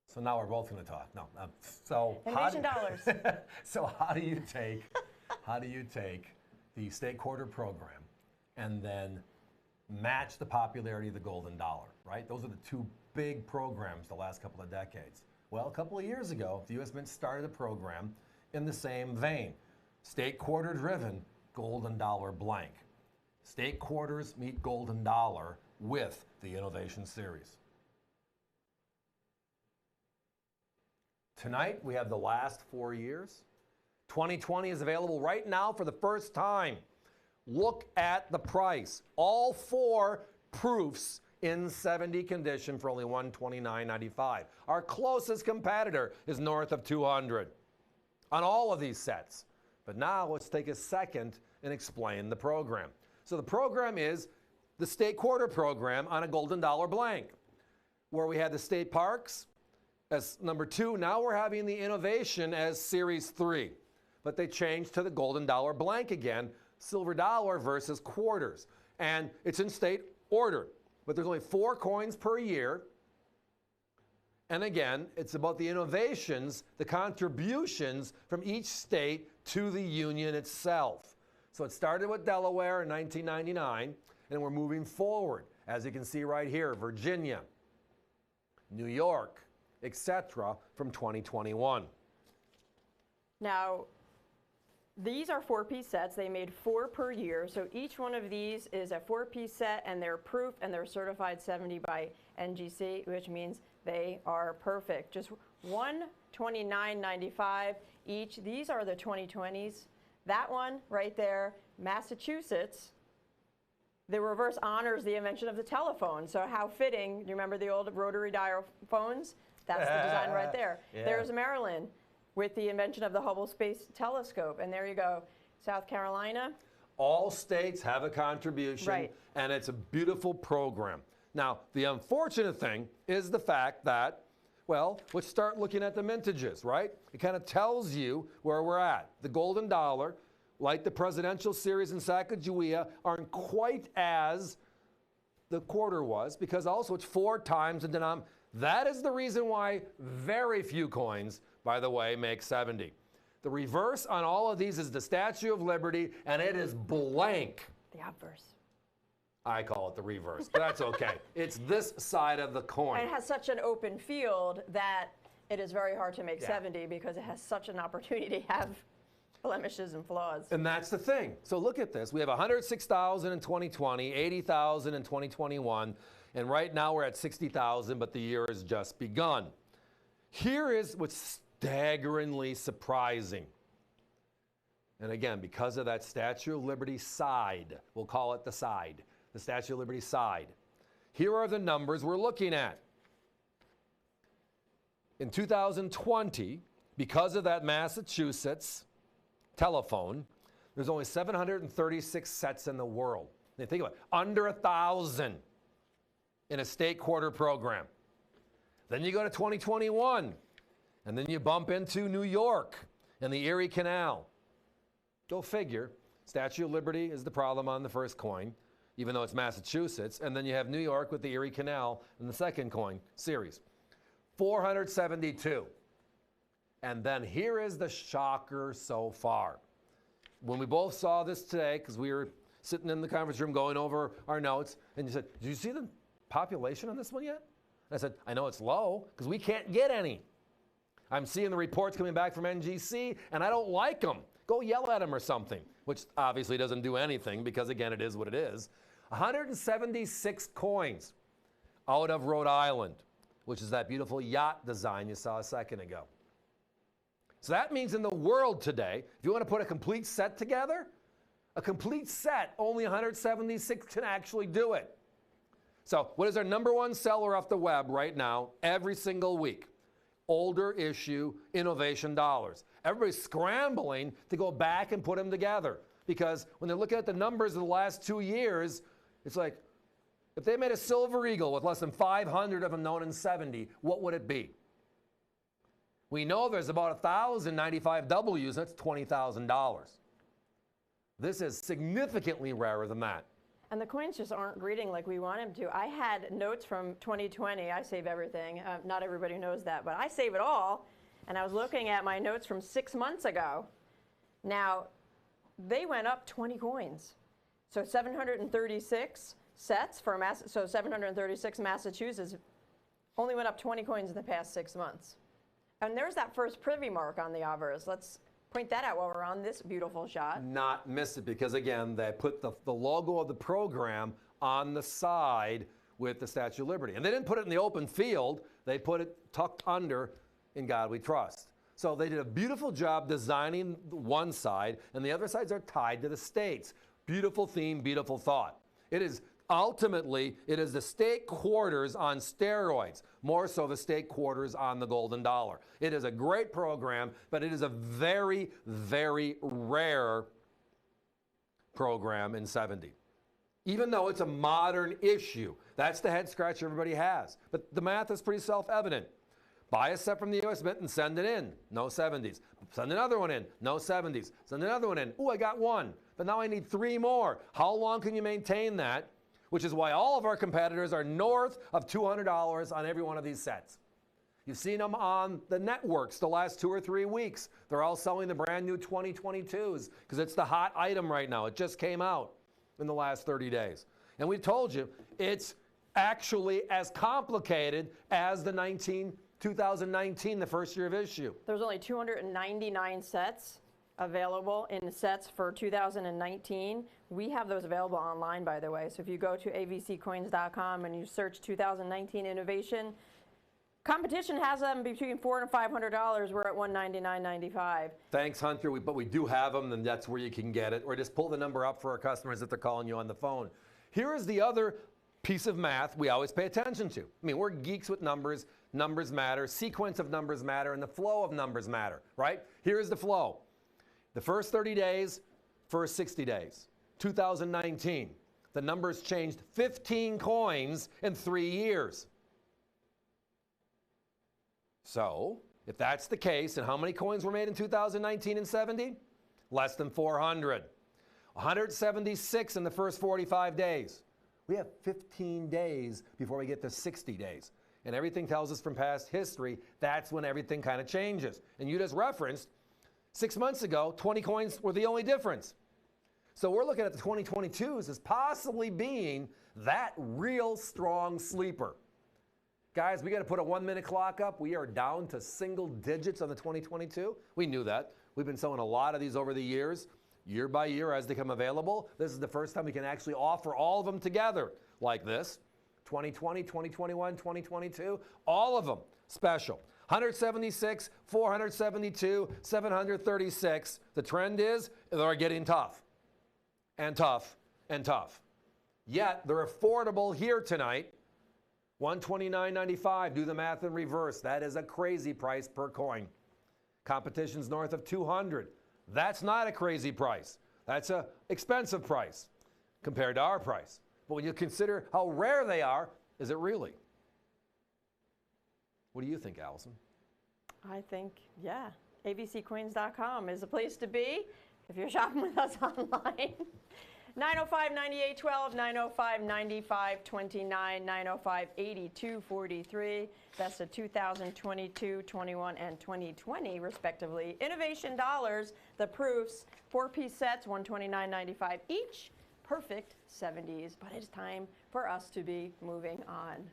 So now we're both going to talk. No. So Innovation dollars. So how do you take the state quarter program and then match the popularity of the golden dollar, right? Those are the two big programs the last couple of decades. Well, a couple of years ago, the U.S. Mint started a program in the same vein. State quarter driven, golden dollar blank. State quarters meet golden dollar with the Innovation Series. Tonight, we have the last 4 years. 2020 is available right now for the first time. Look at the price. All 4 proofs in 70 condition for only $129.95. Our closest competitor is north of $200 on all of these sets. But now let's take a second and explain the program. So the program is the state quarter program on a golden dollar blank, where we had the state parks as number 2. Now we're having the innovation as series 3. But they changed to the golden dollar blank again, silver dollar versus quarters. And it's in state order. But there's only 4 coins per year. And again, it's about the innovations, the contributions from each state to the union itself. So it started with Delaware in 1999, and we're moving forward. As you can see right here, Virginia, New York, etc. from 2021. Now, these are 4-piece sets. They made 4 per year. So each one of these is a 4-piece set, and they're proof, and they're certified 70 by NGC, which means they are perfect. Just $129.95 each. These are the 2020s. That one right there, Massachusetts. The reverse honors the invention of the telephone. So how fitting. You remember the old rotary dial phones? That's the design right there. Yeah. There's Maryland with the invention of the Hubble Space Telescope. And there you go. South Carolina. All states have a contribution, right, and it's a beautiful program. Now, the unfortunate thing is the fact that, well, let's start looking at the mintages, right? It kind of tells you where we're at. The golden dollar, like the presidential series in Sacagawea, aren't quite as the quarter was, because also it's 4 times the denominator. That is the reason why very few coins, by the way, make 70. The reverse on all of these is the Statue of Liberty, and it is blank. The obverse. I call it the reverse, but that's okay. It's this side of the coin. And it has such an open field that it is very hard to make 70 because it has such an opportunity to have blemishes and flaws. And that's the thing. So look at this. We have 106,000 in 2020, 80,000 in 2021, and right now we're at 60,000, but the year has just begun. Here is what's staggeringly surprising. And again, because of that Statue of Liberty side, we'll call it the side, the Statue of Liberty side. Here are the numbers we're looking at. In 2020, because of that Massachusetts telephone, there's only 736 sets in the world. Now think about it, under 1,000 in a state quarter program. Then you go to 2021, and then you bump into New York and the Erie Canal. Go figure. Statue of Liberty is the problem on the first coin, even though it's Massachusetts. And then you have New York with the Erie Canal in the second coin series. 472. And then here is the shocker so far. When we both saw this today, because we were sitting in the conference room going over our notes, and you said, did you see the population on this one yet? And I said, I know it's low, because we can't get any. I'm seeing the reports coming back from NGC, and I don't like them. Go yell at them or something, which obviously doesn't do anything, because again, it is what it is. 176 coins out of Rhode Island, which is that beautiful yacht design you saw a second ago. So that means in the world today, if you want to put a complete set together, a complete set, only 176 can actually do it. So what is our number one seller off the web right now, every single week? Older issue innovation dollars. Everybody's scrambling to go back and put them together, because when they're looking at the numbers of the last 2 years, it's like, if they made a silver eagle with less than 500 of them known in 70, what would it be? We know there's about 1,095 W's, that's $20,000. This is significantly rarer than that. And the coins just aren't reading like we want them to. I had notes from 2020. I save everything. Not everybody knows that, but I save it all. And I was looking at my notes from 6 months ago. Now, they went up 20 coins. So 736 sets for so 736 Massachusetts only went up 20 coins in the past 6 months. And there's that first privy mark on the obverse. Let's point that out while we're on this beautiful shot. Not miss it, because again, they put the logo of the program on the side with the Statue of Liberty. And they didn't put it in the open field, they put it tucked under "In God We Trust." So they did a beautiful job designing one side, and the other sides are tied to the states. Beautiful theme, beautiful thought. It is ultimately, it is the state quarters on steroids, more so the state quarters on the golden dollar. It is a great program, but it is a very, very rare program in 70. Even though it's a modern issue, that's the head scratch everybody has. But the math is pretty self-evident. Buy a set from the U.S. Mint and send it in. No 70s. Send another one in. No 70s. Send another one in. Ooh, I got one. But now I need 3 more. How long can you maintain that? Which is why all of our competitors are north of $200 on every one of these sets. You've seen them on the networks the last 2 or 3 weeks. They're all selling the brand new 2022s because it's the hot item right now. It just came out in the last 30 days. And we told you, it's actually as complicated as the 2019, the first year of issue. There's only 299 sets available in sets for 2019. We have those available online, by the way. So if you go to avccoins.com and you search 2019 innovation, competition has them between $400 and $500. We're at $199.95. Thanks, Hunter. But we do have them, and that's where you can get it. Or just pull the number up for our customers if they're calling you on the phone. Here is the other piece of math we always pay attention to. I mean, we're geeks with numbers. Numbers matter. Sequence of numbers matter, and the flow of numbers matter, right? Here's the flow. The first 30 days, first 60 days. 2019, the numbers changed 15 coins in 3 years. So, if that's the case, and how many coins were made in 2019 and 70? Less than 400. 176 in the first 45 days. We have 15 days before we get to 60 days. And everything tells us from past history, that's when everything kind of changes. And you just referenced, 6 months ago, 20 coins were the only difference. So we're looking at the 2022s as possibly being that real strong sleeper. Guys, we got to put a 1-minute clock up. We are down to single digits on the 2022. We knew that. We've been selling a lot of these over the years, year by year as they come available. This is the first time we can actually offer all of them together like this. 2020, 2021, 2022, all of them special. 176, 472, 736. The trend is they're getting tough and tough and tough. Yet they're affordable here tonight. $129.95. Do the math in reverse. That is a crazy price per coin. Competition's north of $200. That's not a crazy price. That's an expensive price compared to our price. But when you consider how rare they are, is it really? What do you think, Allison? I think, yeah, avccoins.com is the place to be if you're shopping with us online. 905-9812, 905-9529, 905-8243. That's the 2022, 21, and 2020, respectively. Innovation dollars, the proofs, 4-piece sets, $129.95 each. Perfect 70s, but it's time for us to be moving on.